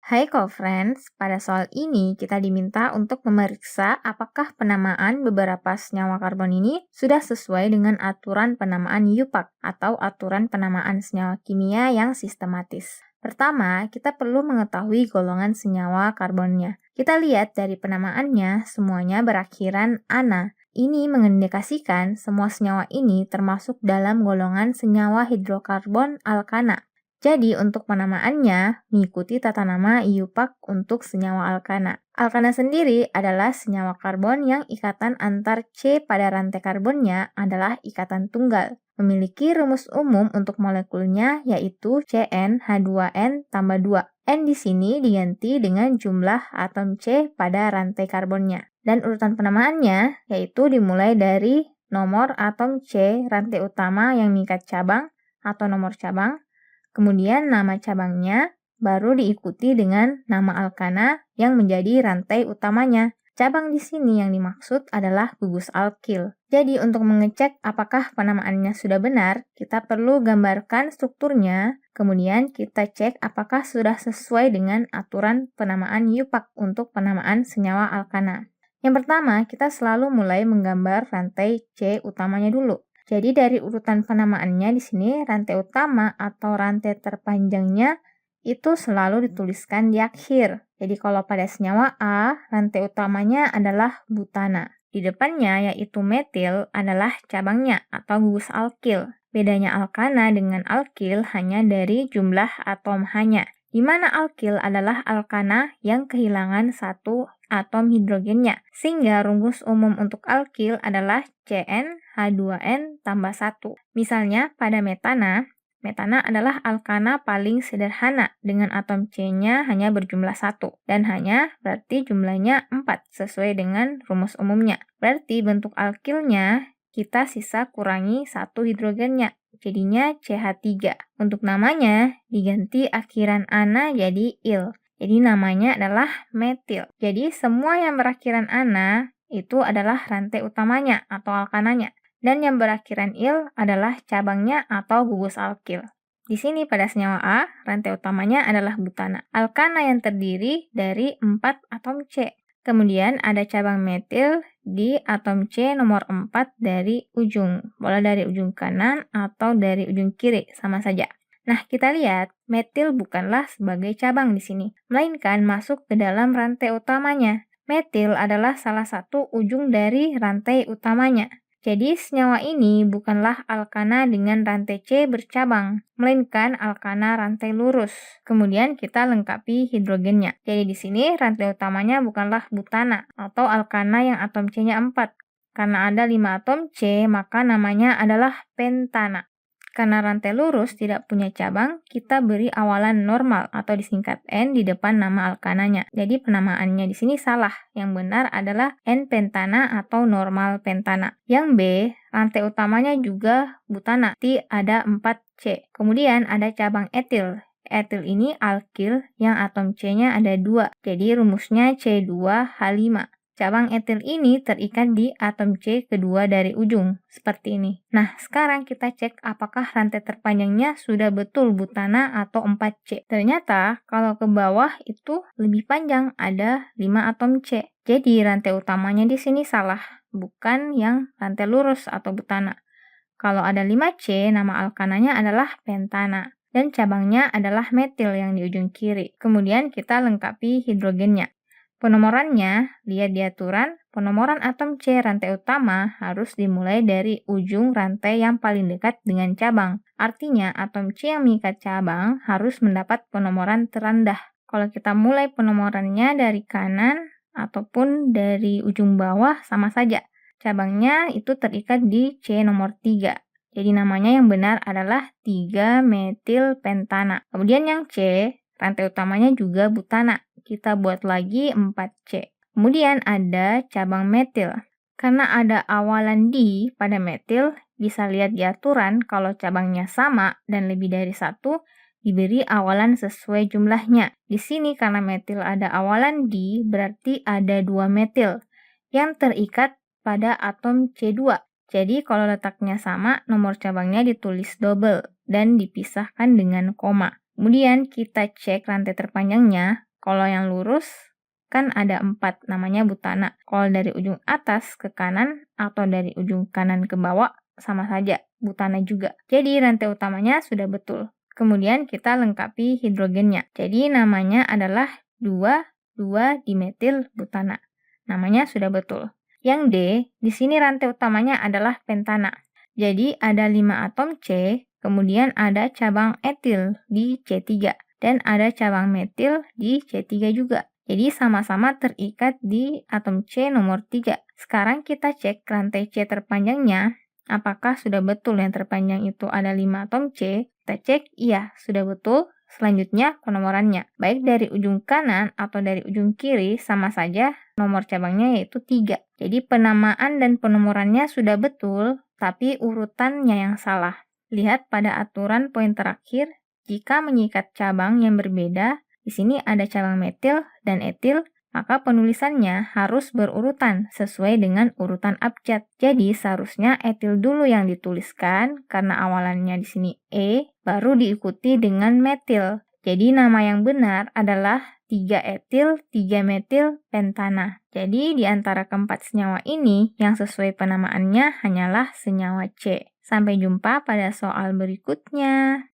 Hai co-friends, pada soal ini kita diminta untuk memeriksa apakah penamaan beberapa senyawa karbon ini sudah sesuai dengan aturan penamaan UPAC atau aturan penamaan senyawa kimia yang sistematis. Pertama, kita perlu mengetahui golongan senyawa karbonnya. Kita lihat dari penamaannya, semuanya berakhiran ana. Ini mengindikasikan semua senyawa ini termasuk dalam golongan senyawa hidrokarbon alkana. Jadi, untuk penamaannya, mengikuti tata nama IUPAC untuk senyawa alkana. Alkana sendiri adalah senyawa karbon yang ikatan antar C pada rantai karbonnya adalah ikatan tunggal. Memiliki rumus umum untuk molekulnya yaitu CnH2n tambah 2. N di sini diganti dengan jumlah atom C pada rantai karbonnya. Dan urutan penamaannya yaitu dimulai dari nomor atom C rantai utama yang mengikat cabang atau nomor cabang, kemudian nama cabangnya baru diikuti dengan nama alkana yang menjadi rantai utamanya. Cabang di sini yang dimaksud adalah gugus alkil. Jadi untuk mengecek apakah penamaannya sudah benar, kita perlu gambarkan strukturnya, kemudian kita cek apakah sudah sesuai dengan aturan penamaan UPAC untuk penamaan senyawa alkana. Yang pertama, kita selalu mulai menggambar rantai C utamanya dulu. Jadi dari urutan penamaannya di sini rantai utama atau rantai terpanjangnya itu selalu dituliskan di akhir. Jadi kalau pada senyawa A, rantai utamanya adalah butana. Di depannya yaitu metil adalah cabangnya atau gugus alkil. Bedanya alkana dengan alkil hanya dari jumlah atom H-nya, di mana alkil adalah alkana yang kehilangan satu atom hidrogennya, sehingga rumus umum untuk alkil adalah CnH2n tambah 1. Misalnya pada metana adalah alkana paling sederhana dengan atom C-nya hanya berjumlah 1, dan hanya berarti jumlahnya 4 sesuai dengan rumus umumnya. Berarti bentuk alkilnya kita sisa kurangi 1 hidrogennya, jadinya CH3. Untuk namanya diganti akhiran ana jadi il. Jadi namanya adalah metil. Jadi semua yang berakhiran ana itu adalah rantai utamanya atau alkananya. Dan yang berakhiran il adalah cabangnya atau gugus alkil. Di sini pada senyawa A, rantai utamanya adalah butana. Alkana yang terdiri dari 4 atom C. Kemudian ada cabang metil di atom C nomor 4 dari ujung. Boleh dari ujung kanan atau dari ujung kiri, sama saja. Nah, kita lihat metil bukanlah sebagai cabang di sini, melainkan masuk ke dalam rantai utamanya. Metil adalah salah satu ujung dari rantai utamanya. Jadi, senyawa ini bukanlah alkana dengan rantai C bercabang, melainkan alkana rantai lurus. Kemudian kita lengkapi hidrogennya. Jadi di sini rantai utamanya bukanlah butana atau alkana yang atom C-nya 4. Karena ada 5 atom C, maka namanya adalah pentana. Karena rantai lurus tidak punya cabang, kita beri awalan normal atau disingkat N di depan nama alkananya. Jadi penamaannya di sini salah. Yang benar adalah N-pentana atau normal pentana. Yang B, rantai utamanya juga butana. Ada 4C. Kemudian ada cabang etil. Etil ini alkil yang atom C-nya ada 2. Jadi rumusnya C2H5. Cabang etil ini terikat di atom C kedua dari ujung, seperti ini. Nah, sekarang kita cek apakah rantai terpanjangnya sudah betul butana atau 4C. Ternyata, kalau ke bawah itu lebih panjang, ada 5 atom C. Jadi, rantai utamanya di sini salah, bukan yang rantai lurus atau butana. Kalau ada 5C, nama alkananya adalah pentana. Dan cabangnya adalah metil yang di ujung kiri. Kemudian kita lengkapi hidrogennya. Penomorannya, lihat di aturan, penomoran atom C rantai utama harus dimulai dari ujung rantai yang paling dekat dengan cabang. Artinya, atom C yang mengikat cabang harus mendapat penomoran terendah. Kalau kita mulai penomorannya dari kanan ataupun dari ujung bawah, sama saja. Cabangnya itu terikat di C nomor 3. Jadi namanya yang benar adalah 3-metil-pentana. Kemudian yang C, rantai utamanya juga butana. Kita buat lagi 4C. Kemudian ada cabang metil. Karena ada awalan di pada metil, bisa lihat di aturan kalau cabangnya sama dan lebih dari 1, diberi awalan sesuai jumlahnya. Di sini karena metil ada awalan di, berarti ada 2 metil yang terikat pada atom C2. Jadi kalau letaknya sama, nomor cabangnya ditulis double dan dipisahkan dengan koma. Kemudian kita cek rantai terpanjangnya. Kalau yang lurus, kan ada 4, namanya butana. Kalau dari ujung atas ke kanan atau dari ujung kanan ke bawah, sama saja, butana juga. Jadi rantai utamanya sudah betul. Kemudian kita lengkapi hidrogennya. Jadi namanya adalah 2,2-dimetil butana. Namanya sudah betul. Yang D, di sini rantai utamanya adalah pentana. Jadi ada 5 atom C, kemudian ada cabang etil di C3, dan ada cabang metil di C3 juga. Jadi sama-sama terikat di atom C nomor 3. Sekarang kita cek rantai C terpanjangnya, apakah sudah betul yang terpanjang itu ada 5 atom C? Kita cek, iya, sudah betul. Selanjutnya penomorannya, baik dari ujung kanan atau dari ujung kiri sama saja nomor cabangnya yaitu 3. Jadi penamaan dan penomorannya sudah betul, tapi urutannya yang salah. Lihat pada aturan poin terakhir, jika mengikat cabang yang berbeda, di sini ada cabang metil dan etil, maka penulisannya harus berurutan sesuai dengan urutan abjad. Jadi seharusnya etil dulu yang dituliskan karena awalannya di sini E, baru diikuti dengan metil. Jadi nama yang benar adalah 3 etil, 3 metil, pentana. Jadi di antara keempat senyawa ini yang sesuai penamaannya hanyalah senyawa C. Sampai jumpa pada soal berikutnya.